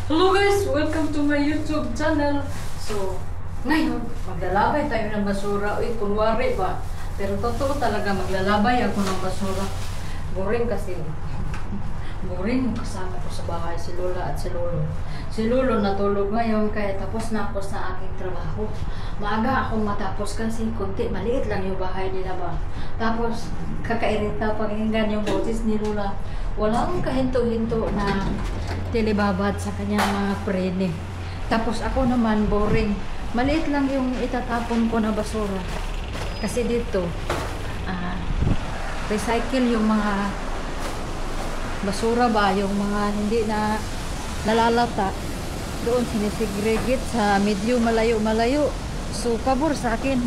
Hello guys! Welcome to my YouTube channel. So, ngayon, maglalabay tayo ng basura. Uy, kunwari ba? Pero totoo talaga, maglalabay ako ng basura. Boring kasi. Boring kasama ko sa bahay si Lola at si Lolo. Si Lolo natulog ngayon kaya tapos na ako sa aking trabaho. Maaga akong matapos kasi konti, maliit lang yung bahay nila ba. Tapos, kakairita pakinggan yung boses ni Lola. Walang kahinto-hinto na tilibabad sa kanyang mga prene. Tapos ako naman, boring. Maliit lang yung itatapon ko na basura. Kasi dito, recycle yung mga basura ba, yung mga hindi na nalalata. Doon sinisegregate sa medyo malayo-malayo. So, pabor sa akin.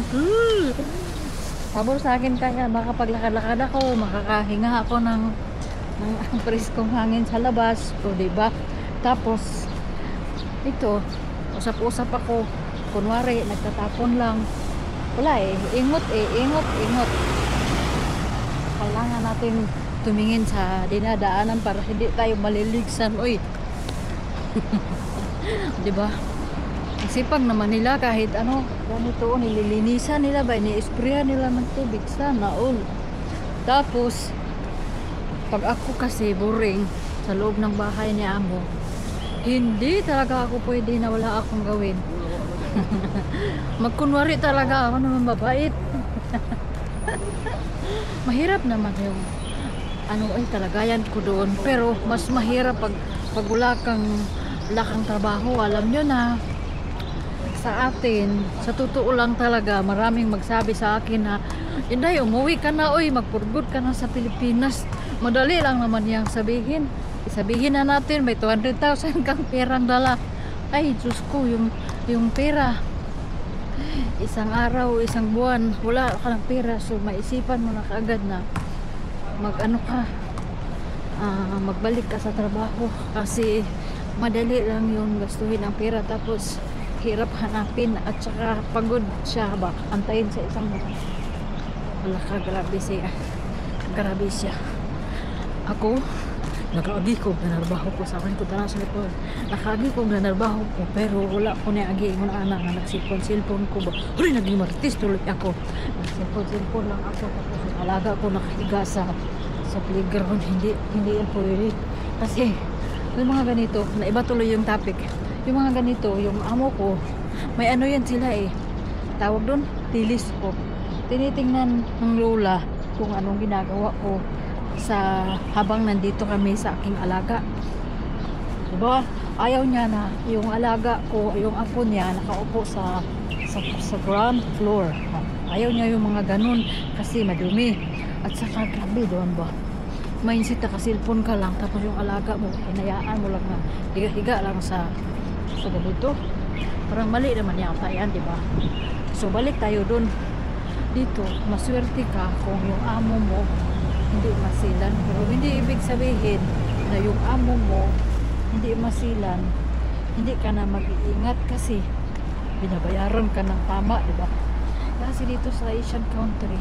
Pabor sa akin kaya makapaglakad-lakad ako, makakahinga ako ng preskong hangin sa labas. O, diba? Tapos, ito, usap-usap ako. Kunwari, nagtatapon lang. Wala ingot. Kailangan natin tumingin sa dinadaanan para hindi tayo maliligsan. Uy! Diba? Ang sipag naman nila kahit ano, ganito, nililinisan nila ba, ni-sprayan nila ng tubig. Sana all. Tapos, pag ako kasi boring sa loob ng bahay ni Amo, hindi talaga ako pwede na wala akong gawin. Magkunwari talaga ako naman mabait. Mahirap naman yung talagayan ko doon. Pero mas mahirap pag wala kang trabaho. Alam nyo na, sa atin, sa totoo lang talaga, maraming magsabi sa akin na, Inday, umuwi ka na, oy, magpurgod ka na sa Pilipinas. Madali lang naman yung sabihin. Isabihin na natin, may 200,000 kang perang dala. Ay, Diyos ko, yung pera. Isang araw, isang buwan, wala ka ng pera. So, maisipan mo na kaagad na magbalik ka sa trabaho. Kasi, madali lang yung gastuhin ang pera. Tapos, hirap hanapin at saka pagod siya ba? Antayin sa isang wala ka, grabe siya. Ako, nakaagi ko nanarbaho ko sa akin ko tanan sa likod. Nakaagi ko nanarbaho ko pero wala ko na agi mo na anak na nagsilpon ko ba. Huli naging martis tuloy ako. Nagsilpon lang ako tapos alaga ko nakahiga sa playground. Hindi yan pwede. Kasi yung mga ganito, na iba tuloy yung topic. Yung mga ganito, yung amo ko, may ano yan sila tawag doon, telescope. Tinitingnan ng Lola kung anong ginagawa ko sa habang nandito kami sa aking alaga. Diba? Ayaw niya na yung alaga ko, yung apo niya nakaupo sa ground floor. Ayaw niya yung mga ganun kasi madumi. At saka grabe doon ba? Mindset na kasilpon ka lang tapos yung alaga mo, hinayaan mo lang na higa-higa lang sa ganito. Parang mali naman yata yan, diba? So balik tayo doon. Dito, maswerte ka kung yung amo mo hindi masilan. Pero hindi ibig sabihin na yung amo mo hindi masilan, hindi ka na mag-iingat kasi binabayaran ka ng tama, diba? Kasi dito sa Asian country,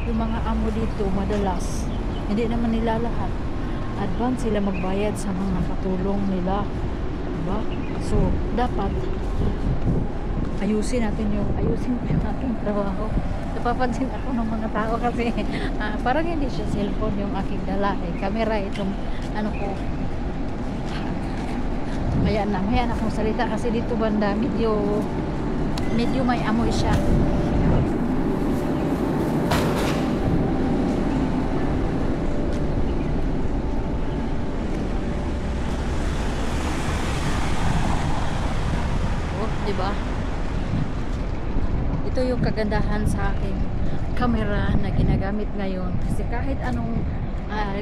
yung mga amo dito madalas, hindi naman nila lahat advance sila magbayad sa mga katulong nila, diba? So, dapat ayusin natin yung ating trabaho. Napapansin ako ng mga tao kasi parang hindi siya cellphone yung aking dala. Camera itong ko. Maya na akong salita kasi dito banda medyo may amoy siya. Diba? Ito yung kagandahan sa aking camera na ginagamit ngayon kasi kahit anong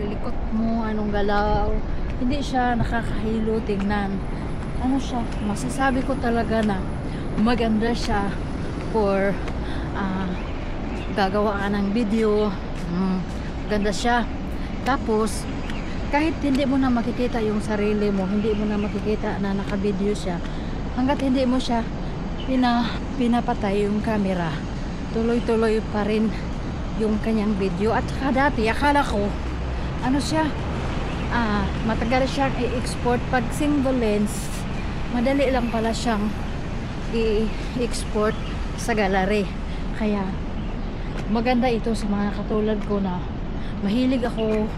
likot mo, anong galaw, hindi siya nakakahilo tingnan. Ano siya, masasabi ko talaga na maganda siya for gagawa ka ng video. Ganda siya. Tapos kahit hindi mo na makikita yung sarili mo, hindi mo na makikita na naka-video siya, hanggat hindi mo siya pinapatay yung camera, tuloy-tuloy pa rin yung kanyang video. At saka dati akala ko matagal siyang i-export pag single lens madali lang pala siyang i-export sa gallery. Kaya maganda ito sa mga katulad ko na mahilig ako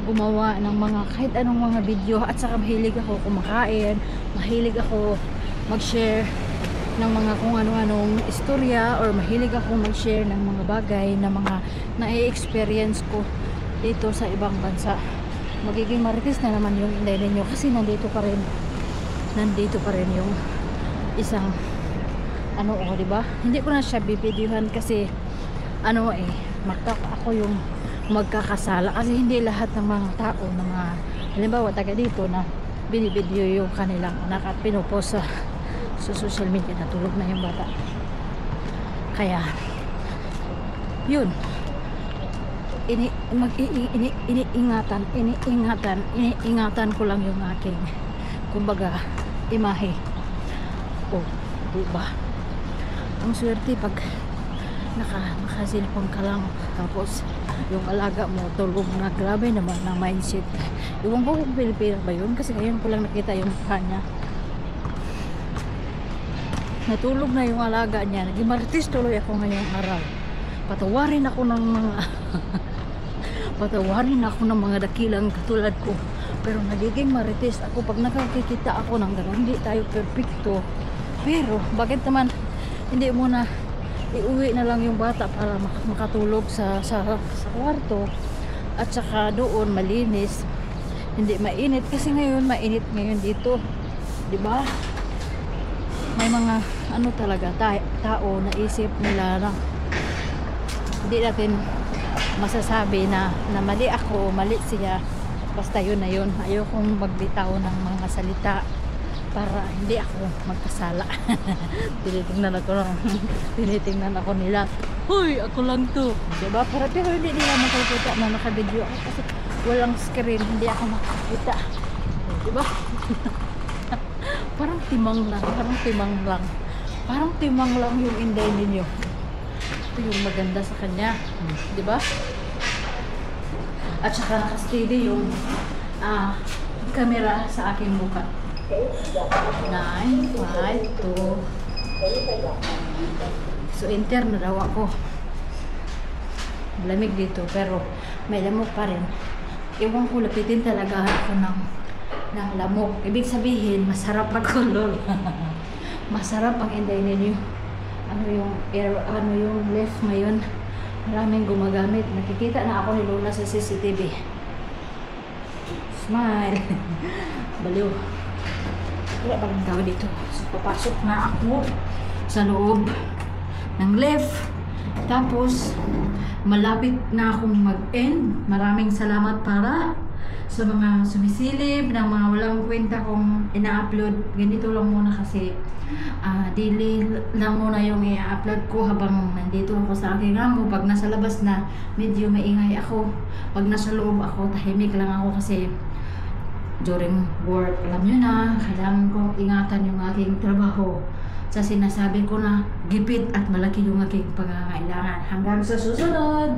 gumawa ng mga kahit anong mga video, at saka mahilig ako kumakain, mahilig ako mag-share ng mga kung ano-anong istorya, or mahilig ako mag-share ng mga bagay na mga na-experience ko dito sa ibang bansa. Magiging marites na naman yung inday ninyo kasi nandito pa rin yung isang ano, di ba? Hindi ko na siya bibidyohan kasi ano ako yung magkakasala kasi hindi lahat ng mga tao na mga halimbawa taga dito na binibidyo yung kanilang anak at pinupost sa social media na tulog na yung bata. Kaya yun, iniingatan ko lang yung aking kumbaga imahe. Diba? Ang swerte pag nakasilpon ka lang tapos yung alaga mo tulog na. Grabe naman ang mindset. Iwan ko kung Pilipina ba yun kasi ngayon ko lang nakita yung mukha niya. Natulog na yung alaga niya. Naging marites tuloy ako ngayong araw. Patawarin ako ng mga dakilang katulad ko. Pero nagiging marites ako pag nakakikita ako ng gano'n. Hindi tayo perfecto. Pero bakit naman hindi mo na iuwi na lang yung bata para makatulog sa kwarto, at saka doon malinis, hindi mainit kasi ngayon mainit ngayon dito, di ba? May mga ano talaga tao na isip nila na hindi natin masasabi na mali ako, mali siya, basta yun na yun. Ayokong magbitaw ng mga salita para hindi ako magkasala. tinitingnan ako nila, huy, ako lang to, diba? Pero hindi nila makikita na nakabidyo ako kasi walang screen, hindi ako makikita, diba? parang timang lang yung inday ninyo. Ito yung maganda sa kanya, diba? At saka naka-steady yung camera sa aking mukha. 9, 5, 2. So enter na daw ako. Lamig dito pero may lamok pa rin. Iwan ko, lapitin talaga ako ng lamok. Ibig sabihin masarap ako, lol. Masarap ang inday ninyo. Ano yung left ngayon, maraming gumagamit. Nakikita na ako ni Lola sa CCTV. Smile. Baliw. Wala pa rin tao dito. So, papasok na ako sa loob ng left. Tapos, malapit na akong mag-end. Maraming salamat para sa mga sumisilip, ng mga walang kwenta kong ina-upload. Ganito lang muna kasi daily lang muna yung i-upload ko habang nandito ako sa aking amo. Pag nasa labas na, medyo maingay ako. Pag nasa loob ako, tahimik lang ako kasi during work, alam nyo na, kailangan kong ingatan yung aking trabaho sa sinasabi ko na gipit at malaki yung aking pangangailangan. Hanggang sa susunod!